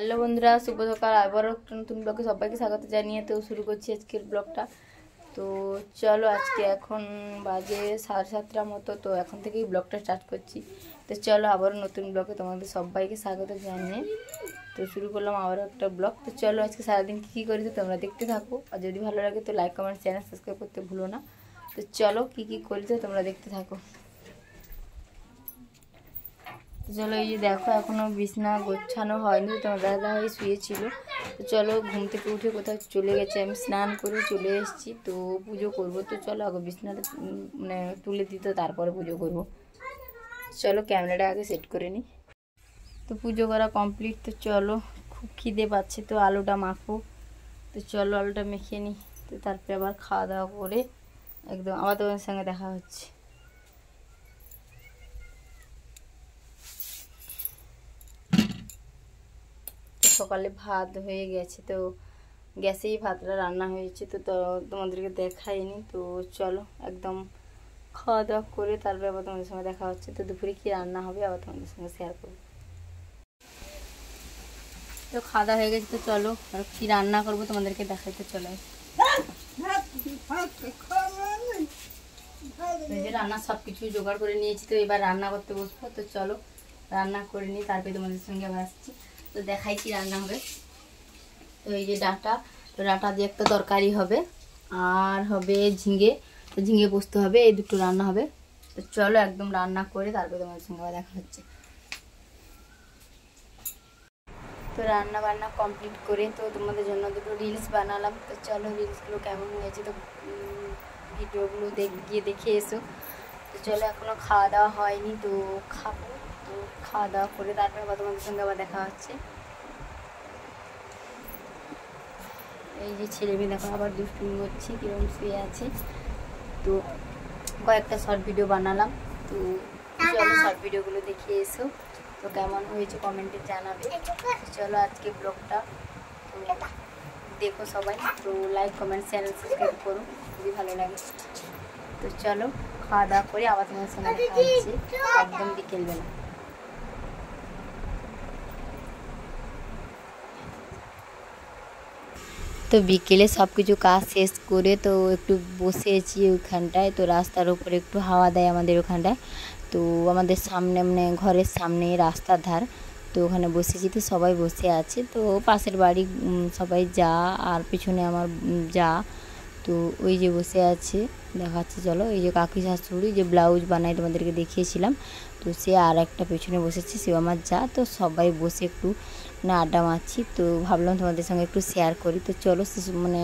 Hello বন্ধুরা, শুভ সকাল। আবারও একটা নতুন ব্লগে সবাইকে স্বাগত জানিয়ে তো শুরু করছি আজকের ব্লগটা। তো চলো, আজকে এখন বাজে 7:30 মতো, তো এখন থেকেই ব্লগটা স্টার্ট করছি। তো চলো, আবারও নতুন ব্লগে তোমাদের সবাইকে স্বাগত জানিয়ে তো শুরু করলাম আবারও একটা ব্লগ। তো চলো, আজকে সারাদিন কী করেছি তোমরা দেখতে থাকো, আর যদি ভালো লাগে তো লাইক কমেন্ট চ্যানেল সাবস্ক্রাইব করতে ভুলো না। তো চলো, কী করেছো তোমরা দেখতে থাকো। চলো, এই যে দেখো, এখনো বিছনা গোছানো হয়নি, তোমার দাদা হয়ে শুয়েছিল। তো চলো, ঘুম থেকে উঠে কোথাও চলে গেছে, আমি স্নান করে চলে এসেছি। তো পুজো করব, তো চলো আগে বিছনাটা মানে তুলে দিত, তারপরে পুজো করব। চলো ক্যামেরাটা আগে সেট করে নিই। তো পুজো করা কমপ্লিট। তো চলো, খুব খিদে পাচ্ছে, তো আলুটা মাখবো। তো চলো আলুটা মেখে নিই, তো তারপরে আবার খাওয়া দাওয়া করে একদম আবার তোমাদের সঙ্গে দেখা হচ্ছে। সকালে ভাত হয়ে গেছে, তো গ্যাসেই ভাতটা রান্না হয়েছে, তো তোমাদেরকে দেখাইনি। তো চলো একদম খাওয়া দাওয়া করে তারপরে আবার তোমাদের সঙ্গে দেখা হচ্ছে। তো দুপুরে কী রান্না হবে আবার তোমাদের সঙ্গে শেয়ার করবো। তো খাওয়া দাওয়া হয়ে গেছে, তো চলো আর কী রান্না করবো তোমাদেরকে দেখাইতে চলে। এই যে রান্না সব কিছু জোগাড় করে নিয়েছি, তো এবার রান্না করতে বসবো। তো চলো রান্না করে নিই, তারপরে তোমাদের সঙ্গে আবার আসছি। তো দেখাই কি রান্না হবে। তো এই যে ডাঁটা, তো ডাঁটা দিয়ে একটা তরকারি হবে, আর হবে ঝিঙে, তো ঝিঙে পোস্ত হবে, এই দুটো রান্না হবে। তো চলো একদম রান্না করে তারপরে তোমাদের সঙ্গে আবার দেখা হচ্ছে। তো রান্না বান্না কমপ্লিট করে তো তোমাদের জন্য দুটো রিলস বানালাম। তো চলো রিলসগুলো কেমন হয়েছে তো ভিডিওগুলো গিয়ে দেখে এসো। তো চলো, এখনও খাওয়া দাওয়া হয়নি, তো খাবো। তো খাওয়া দাওয়া করে তারপরে আবার তোমাদের সঙ্গে আবার দেখা হচ্ছে। এই যে ছেলে মেয়ে দেখো আবার দুষ্টুমি করছে, কিরকম শুয়ে আছে। তো কয়েকটা শর্ট ভিডিও বানালাম, তো চলো শর্ট ভিডিওগুলো দেখে এসো। তো কেমন হয়েছে কমেন্টে জানাবে। চলো আজকে ব্লগটা তো দেখো সবাই, তো লাইক কমেন্ট চ্যানেল সাবস্ক্রাইব করো যদি ভালো লাগে। তো চলো খাওয়া দাওয়া করে আবার তোমার সঙ্গে দেখা হচ্ছে একদম বিকেলবেলা। তো বিকেলে সব কিছু কাজ শেষ করে তো একটু বসেছি ওইখানটায়, তো রাস্তার উপরে একটু হাওয়া দেয় আমাদের ওখানটায়। তো আমাদের সামনে মানে ঘরের সামনে রাস্তার ধার, তো ওখানে বসেছি। তো সবাই বসে আছে, তো পাশের বাড়ি সবাই যা, আর পিছনে আমার যা, তো ওই যে বসে আছে দেখাচ্ছে। চলো, এই যে কাকি শাশুড়ি যে ব্লাউজ বানাই তোমাদেরকে দেখিয়েছিলাম, তো সে আর একটা পেছনে বসেছে, সেও আমার যা। তো সবাই বসে একটু মানে আড্ডা মারছি, তো ভাবলাম তোমাদের সঙ্গে একটু শেয়ার করি। তো চলো মানে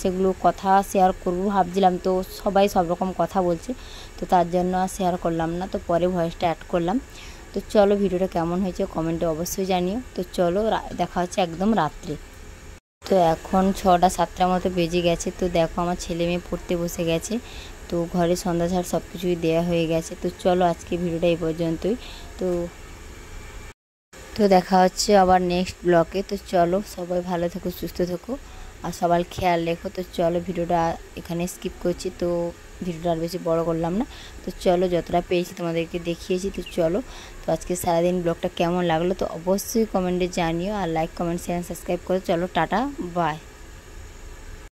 সেগুলো কথা শেয়ার করবো ভাবছিলাম, তো সবাই সব রকম কথা বলছে, তো তার জন্য আর শেয়ার করলাম না, তো পরে ভয়েসটা অ্যাড করলাম। তো চলো ভিডিওটা কেমন হয়েছে কমেন্টে অবশ্যই জানিও। তো চলো দেখা হচ্ছে একদম রাত্রে। তো এখন 6টা 7টার মতো বেজে গেছে। তো দেখো আমার ছেলে মেয়ে পড়তে বসে গেছে, তো ঘরে সন্ধ্যা ঝাড় সব কিছুই দেওয়া হয়ে গেছে। তো চলো আজকে ভিডিওটা এই পর্যন্তই। তো তো দেখা হচ্ছে আবার নেক্সট ব্লগে। তো চলো সবাই ভালো থেকো, সুস্থ থেকো, আর সবার খেয়াল রেখো। তো চলো ভিডিওটা এখানে স্কিপ করছি, তো ভিডিওটা আর বেশি বড় করলাম না। তো চলো যতটা পেয়েছি তোমাদেরকে দেখিয়েছি। তো চলো, তো আজকে সারাদিন ব্লগটা কেমন লাগলো তো অবশ্যই কমেন্টে জানিও, আর লাইক কমেন্ট শেয়ার সাবস্ক্রাইব করো। চলো টাটা, বাই।